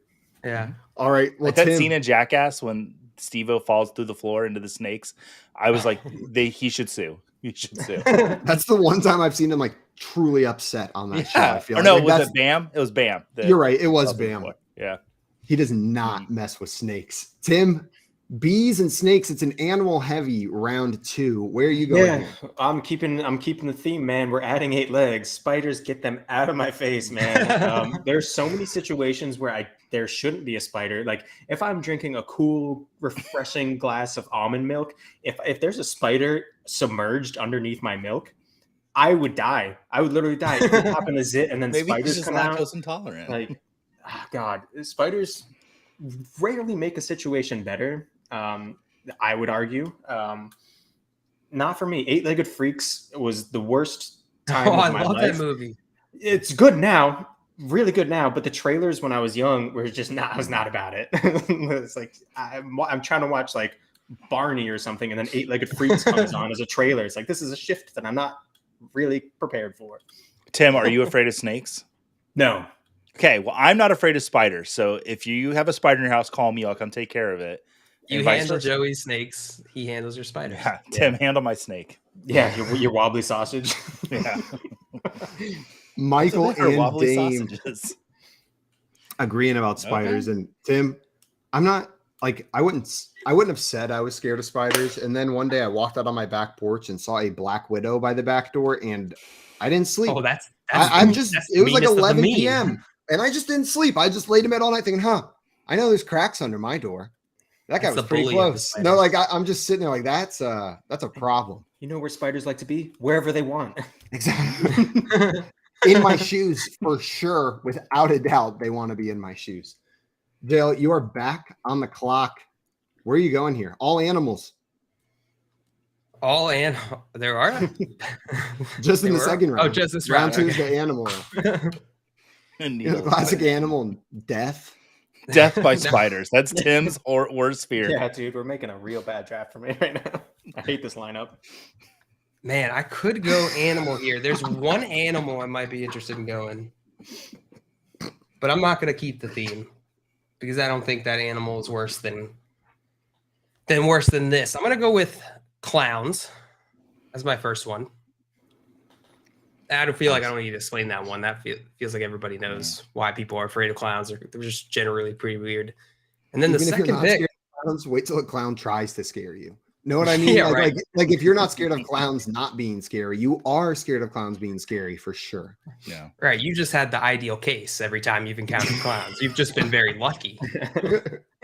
Yeah. All right. Well, like that scene in Jackass when Steve-O falls through the floor into the snakes. I was like, he should sue. He should sue. That's the one time I've seen him like truly upset on that show. I feel or like. no, Like, was it Bam? It was Bam. You're right. It was Bam. Yeah. He does not mess with snakes. Tim, bees and snakes. It's an animal heavy round 2. Where are you going? Yeah, I'm keeping the theme, man. We're adding 8 legs. Spiders, get them out of my face, man. There's so many situations where there shouldn't be a spider. Like if I'm drinking a cool, refreshing glass of almond milk, if there's a spider submerged underneath my milk, I would die. I would literally die. If you pop in a zit and then maybe spiders just come lactose out. intolerant. Like, oh God, spiders rarely make a situation better. I would argue. Not for me. 8-Legged Freaks was the worst time of my life. I love that movie. It's good now. Really good now, but the trailers when I was young were just not. I was not about it. It's like I'm trying to watch like Barney or something, and then 8-Legged Freaks comes on as a trailer. It's like this is a shift that I'm not really prepared for. Tim, are you afraid of snakes? No. Okay, well, I'm not afraid of spiders. So if you have a spider in your house, call me. I'll come take care of it. You handle Joey's snakes. He handles your spiders. Yeah, Tim, handle my snake. Yeah, your wobbly sausage. Yeah. Michael and Dame sausages. agreeing about spiders. And Tim, I'm not like I wouldn't have said I was scared of spiders. And then one day I walked out on my back porch and saw a black widow by the back door, and I didn't sleep. Oh, that's it was like 11 p.m. and I just didn't sleep. I just laid in bed all night thinking, I know there's cracks under my door. That guy was pretty close. No, like I'm just sitting there like that's a problem. You know where spiders like to be? Wherever they want. Exactly. In my shoes, for sure, without a doubt, they want to be in my shoes. Dale, you are back on the clock. Where are you going here? All animals. There are just in the second round. Oh, just this round. Round 2 is the animal. Classic animal, death. Death by spiders. That's Tim's or worst fear. Yeah, dude, we're making a real bad draft for me right now. I hate this lineup. Man, I could go animal here. There's one animal I might be interested in going, but I'm not going to keep the theme because I don't think that animal is worse than this. I'm going to go with clowns as my first one. I don't feel like I don't need to explain that one. That feels like everybody knows why people are afraid of clowns. They're just generally pretty weird. And then the second pick. Clowns, wait till a clown tries to scare you. Know what I mean? Yeah, like, right. like if you're not scared of clowns not being scary, you are scared of clowns being scary for sure. Yeah. Right. You just had the ideal case every time you've encountered clowns. You've just been very lucky.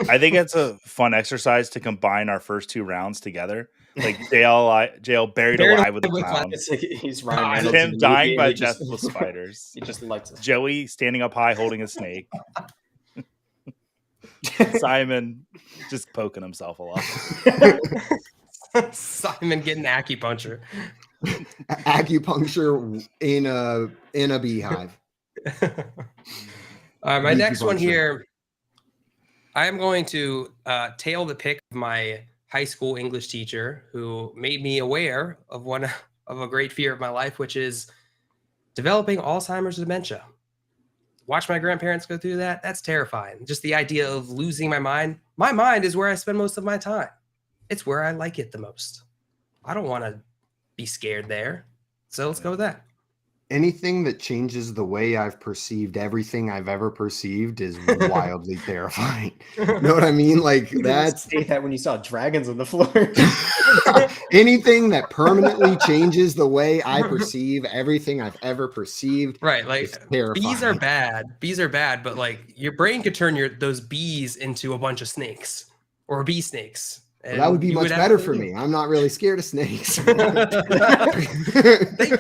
I think it's a fun exercise to combine our first 2 rounds together. Like jail buried alive with a clown. It's like he's Ryan Reynolds. Tim in the dying movie, by and he death just- with spiders. He just lights it. Joey standing up high holding a snake. Simon just poking himself a lot. Simon getting acupuncture. Acupuncture in a beehive. My next one here, I am going to tail the pick of my high school English teacher who made me aware of one of a great fear of my life, which is developing Alzheimer's dementia. Watch my grandparents go through that. That's terrifying. Just the idea of losing my mind. My mind is where I spend most of my time. It's where I like it the most. I don't want to be scared there. So let's go with that. Anything that changes the way I've perceived everything I've ever perceived is wildly terrifying. You know what I mean? Like that's say that when you saw dragons on the floor. anything that permanently changes the way I perceive everything I've ever perceived. Right. Like is terrifying. bees are bad. Bees are bad, but like your brain could turn those bees into a bunch of snakes or bee snakes. Well, that would be much better for me. I'm not really scared of snakes. Thank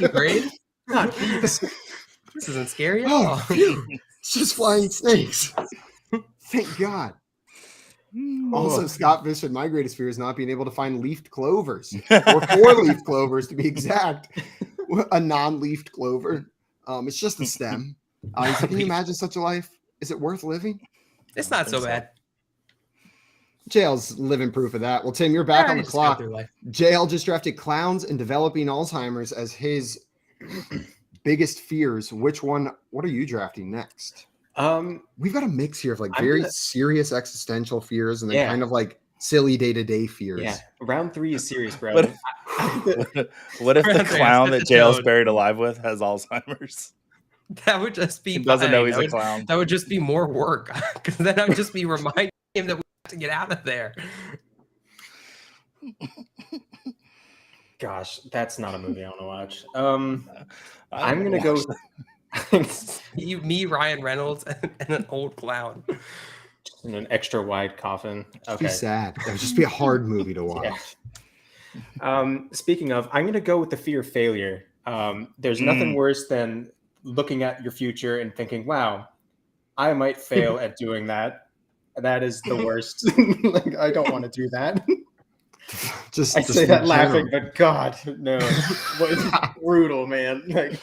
you, Brain. God, this isn't scary at all. It's just flying snakes. Thank God. Also, Scott Fish said, my greatest fear is not being able to find leafed clovers or 4-leaf clovers to be exact. A non-leafed clover. It's just a stem. Can you imagine such a life? Is it worth living? It's not so bad. JL's living proof of that. Well, Tim, you're back on the clock. JL just drafted clowns and developing Alzheimer's as his biggest fears. What are you drafting next? We've got a mix here of like very serious existential fears and then kind of like silly day-to-day fears. Yeah, round 3 is serious, bro. What if the clown that JL's buried alive with has Alzheimer's? That would just be He doesn't know he's a clown. That would just be more work because then I would just be reminding him that we have to get out of there. Gosh, that's not a movie I want to watch. I'm gonna go with me, Ryan Reynolds, and an old clown in an extra wide coffin. Okay, be sad. That would just be a hard movie to watch. Yeah. Speaking of, I'm gonna go with the fear of failure. There's nothing worse than looking at your future and thinking, "Wow, I might fail at doing that." That is the worst. Like, I don't want to do that. I say that laughing, but God, no, it's brutal, man. Like,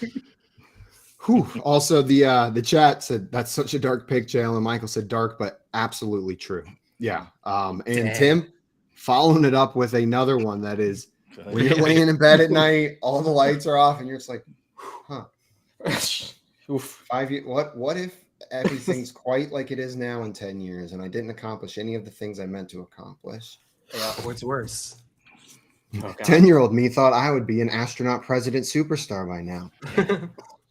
Also, the chat said that's such a dark pick, JL, and Michael said dark, but absolutely true. Yeah. And Tim, following it up with another one that is when you're laying in bed at night, all the lights are off, and you're just like, huh. 5 years. What if everything's quite like it is now in 10 years, and I didn't accomplish any of the things I meant to accomplish? Yeah, what's worse? 10-year-old me thought I would be an astronaut president superstar by now.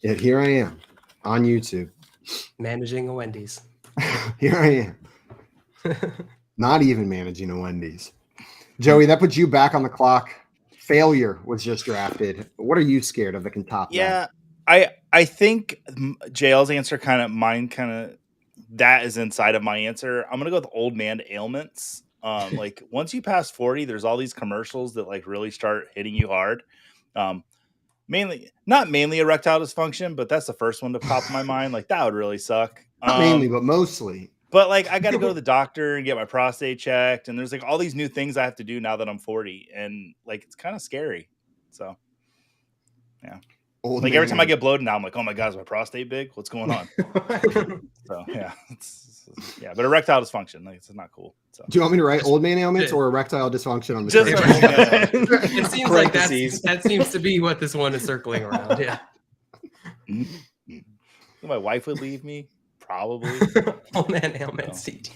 Yet here I am on YouTube. Managing a Wendy's. Here I am. Not even managing a Wendy's. Joey, that puts you back on the clock. Failure was just drafted. What are you scared of that can top that? I think JL's answer that is inside of my answer. I'm going to go with old man ailments. Like once you pass 40, there's all these commercials that like really start hitting you hard. Not mainly erectile dysfunction, but that's the first one to pop in my mind. Like that would really suck. Not mainly, but mostly. But like I got to go to the doctor and get my prostate checked, and there's like all these new things I have to do now that I'm 40, and like it's kind of scary. So, yeah. Like every time I get bloated now, I'm like, oh my God, is my prostate big? What's going on? So yeah, but erectile dysfunction, like it's not cool. So. Do you want me to write old man ailments or erectile dysfunction on the just It seems like that seems to be what this one is circling around. Yeah. My wife would leave me, probably. Old man ailment CT.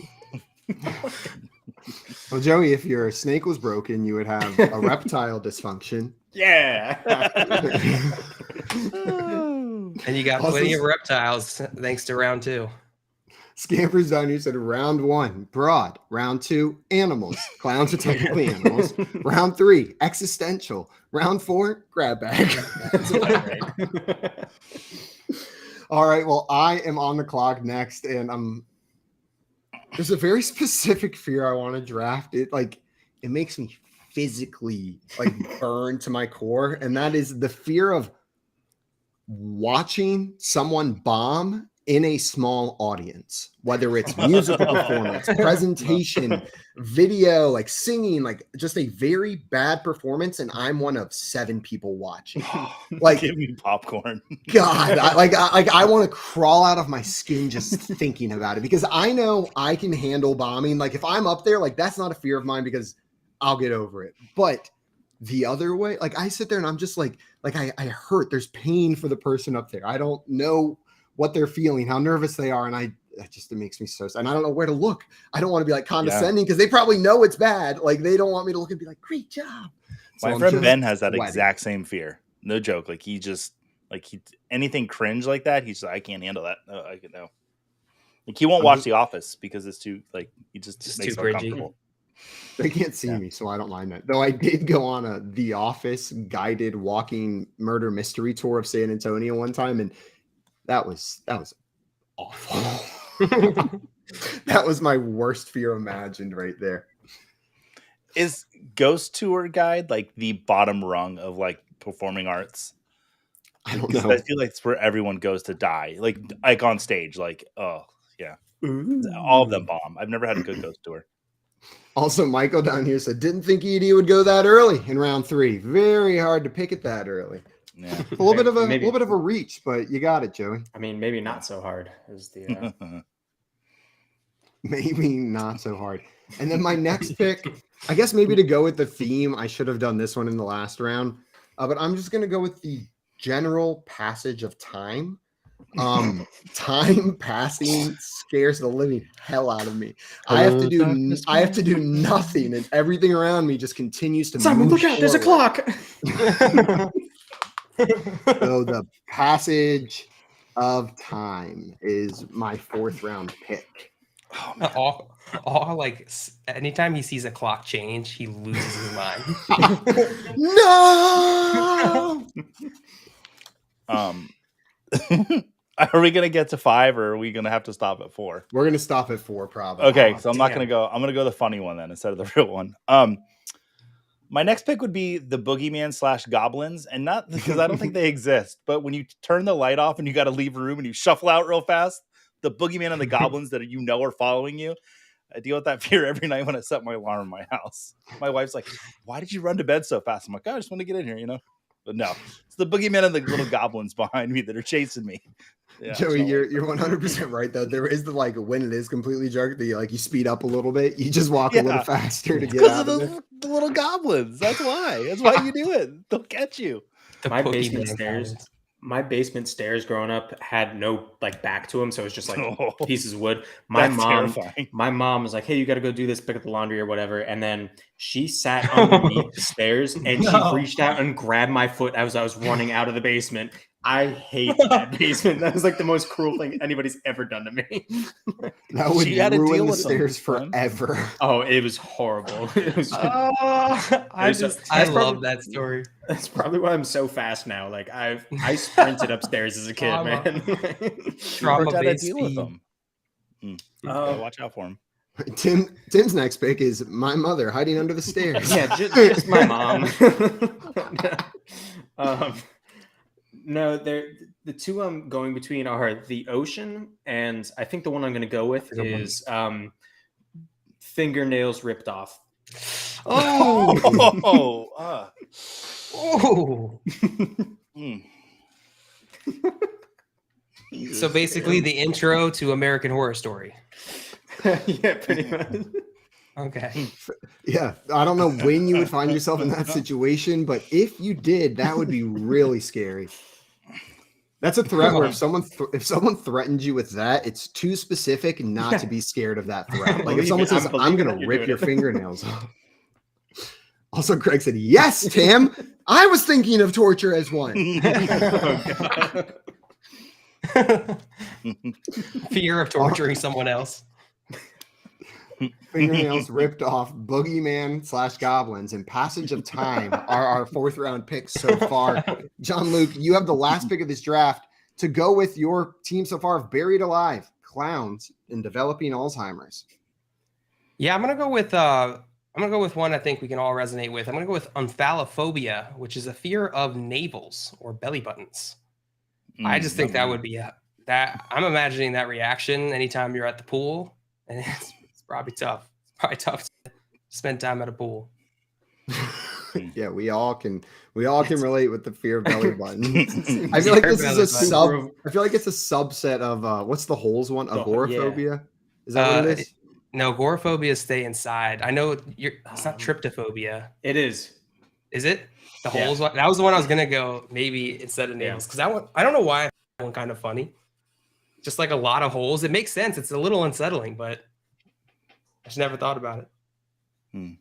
Well, Joey, if your snake was broken, you would have a reptile dysfunction. Yeah. And you got plenty of reptiles thanks to round 2. Scampers down here said round 1, broad. Round 2, animals. Clowns are technically animals. Round 3, existential. Round 4, grab bag. That's about right. All right. Well, I am on the clock next, and there's a very specific fear I want to draft. It makes me physically burn to my core, and that is the fear of watching someone bomb in a small audience, whether it's musical performance, presentation, video, singing, just a very bad performance, and I'm one of 7 people watching. Give me popcorn. God, I want to crawl out of my skin just thinking about it, because I know I can handle bombing. If I'm up there, that's not a fear of mine because I'll get over it. But the other way, I sit there and I'm just I hurt. There's pain for the person up there. I don't know what they're feeling, how nervous they are. And it makes me so sad. And I don't know where to look. I don't want to be condescending because they probably know it's bad. They don't want me to look and be great job. My friend Ben has that exact same fear. No joke. He just anything cringe like that. He's I can't handle that. No, I can know. He won't watch The Office because it's too he just makes him uncomfortable. They can't see me, so I don't mind that. Though I did go on a The Office guided walking murder mystery tour of San Antonio one time, and that was awful. That was my worst fear imagined right there. Is ghost tour guide the bottom rung of performing arts? I don't know. I feel it's where everyone goes to die, on stage. Oh yeah, all of them bomb. I've never had a good ghost tour. Also, Michael down here said, didn't think ED would go that early in round 3. Very hard to pick it that early. Yeah. A little bit of a reach, but you got it, Joey. I mean, maybe not so hard is the maybe not so hard. And then my next pick, I guess maybe to go with the theme, I should have done this one in the last round. But I'm just gonna go with the general passage of time. Time passing scares the living hell out of me. I have to do nothing, and everything around me just continues to Simon, move look out, there's a clock. So the passage of time is my 4th round pick. Anytime he sees a clock change, he loses his mind. No. Are we gonna get to 5, or are we gonna have to stop at 4? We're gonna stop at 4, probably. Okay, so I'm not gonna go. I'm gonna go the funny one then instead of the real one. My next pick would be the boogeyman / goblins, and not because I don't think they exist, but when you turn the light off and you got to leave a room and you shuffle out real fast, the boogeyman and the goblins that are following you. I deal with that fear every night when I set my alarm in my house. My wife's like, "Why did you run to bed so fast?" I'm like, "I just want to get in here, But no, it's the boogeyman and the little goblins behind me that are chasing me. Yeah, Joey, you're 100% right though. There is the when it is completely dark, you speed up a little bit. You just walk a little faster to get out of it. The little goblins. That's why. That's why you do it. They'll catch you. My basement stairs growing up had no back to them, so it was just pieces of wood. My mom was like, "Hey, you got to go do this, pick up the laundry or whatever." And then she sat underneath the stairs and she reached out and grabbed my foot as I was running out of the basement. I hate that basement. That was the most cruel thing anybody's ever done to me. That would ruin the stairs forever. Oh, it was horrible. It was. I love that story. That's probably why I'm so fast now. I sprinted upstairs as a kid, man. Trauma-based deal with them. Watch out for him. Tim's next pick is my mother hiding under the stairs. Yeah, just my mom. No, the two I'm going between are the ocean, and I think the one I'm going to go with is fingernails ripped off. Oh! So basically, the intro to American Horror Story. Yeah, pretty much. Okay. Yeah, I don't know when you would find yourself in that situation, but if you did, that would be really scary. That's a threat where if someone threatened you with that, it's too specific not to be scared of that threat. If someone says, "I'm going to rip your fingernails off." Also, Craig said, "Yes, Tim, I was thinking of torture as one." Fear of torturing someone else. Fingernails ripped off, Boogeyman / Goblins, and Passage of Time are our 4th round picks so far. John Luke, you have the last pick of this draft to go with your team so far of Buried Alive, Clowns, and Developing Alzheimer's. Yeah, I'm gonna go with one I think we can all resonate with. I'm gonna go with Omphalophobia, which is a fear of navels or belly buttons. I just think that would be that. I'm imagining that reaction anytime you're at the pool, and it's probably tough. It's probably tough to spend time at a pool. Yeah, we all can relate with the fear of belly buttons. I feel like this is I feel like it's a subset of what's the holes one? Agoraphobia? Is that what it is? No, agoraphobia stay inside. I know it's not tryptophobia. It is. Is it? The holes one? That was the one I was gonna go maybe instead of nails. Because that one, I don't know why I found that one kind of funny. Just like a lot of holes. It makes sense. It's a little unsettling, but I just never thought about it.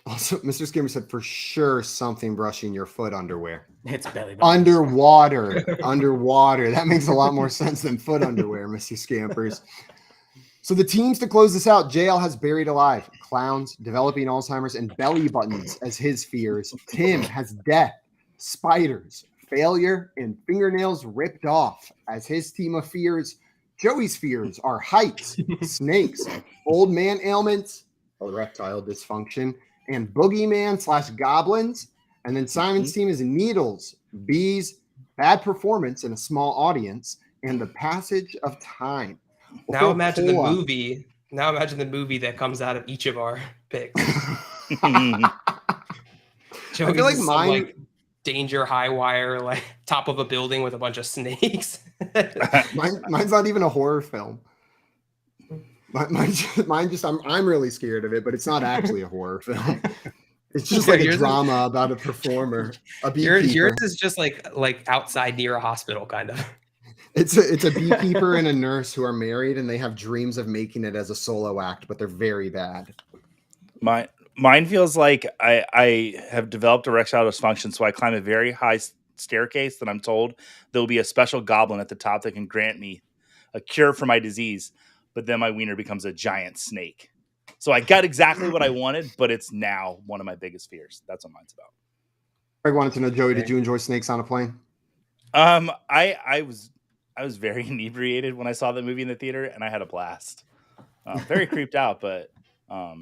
Also, Mr. Skimmer said for sure something brushing your foot underwear. It's belly button. Underwater. That makes a lot more sense than foot underwear, Mr. Scampers. So the teams to close this out, JL has Buried Alive, Clowns, Developing Alzheimer's, and Belly Buttons as his fears. Tim has Death, Spiders, Failure, and Fingernails Ripped Off as his team of fears. Joey's fears are heights, snakes, old man ailments, erectile dysfunction, and Boogeyman / Goblins. And then Simon's team is Needles, Bees, Bad Performance in a Small Audience, and The Passage of Time. Now imagine the movie. Now imagine the movie that comes out of each of our picks. I feel like mine danger high wire, like top of a building with a bunch of snakes. mine's not even a horror film. Mine just I'm really scared of it, but it's not actually a horror film. It's just like a drama about a performer. A beekeeper. Yours is just like outside near a hospital, kind of. It's a beekeeper and a nurse who are married, and they have dreams of making it as a solo act, but they're very bad. Mine feels like I have developed erectile dysfunction, so I climb a very high staircase that I'm told there will be a special goblin at the top that can grant me a cure for my disease, but then my wiener becomes a giant snake. So I got exactly what I wanted, but it's now one of my biggest fears. That's what mine's about. I wanted to know, Joey, did you enjoy snakes on a plane? I was very inebriated when I saw the movie in the theater, and I had a blast. Very creeped out, but yeah.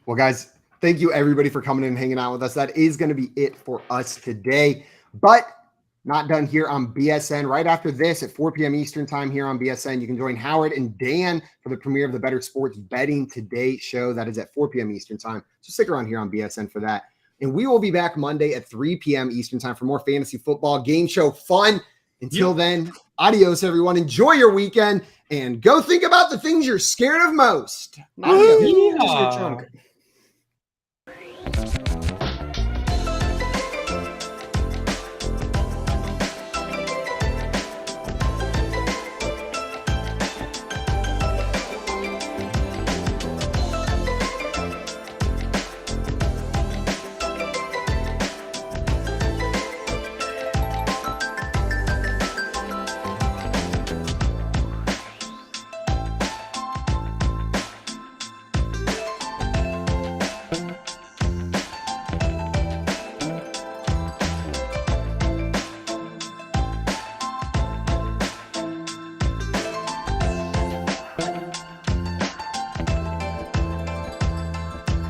Well, guys, thank you everybody for coming in and hanging out with us. That is going to be it for us today, but not done here on BSN. Right after this at 4 p.m. Eastern time here on BSN, you can join Howard and Dan for the premiere of the Better Sports Betting Today show. That is at 4 p.m. Eastern time. So stick around here on BSN for that. And we will be back Monday at 3 p.m. Eastern time for more fantasy football game show fun. Until then, adios, everyone. Enjoy your weekend and go think about the things you're scared of most. Adios. Your trunk.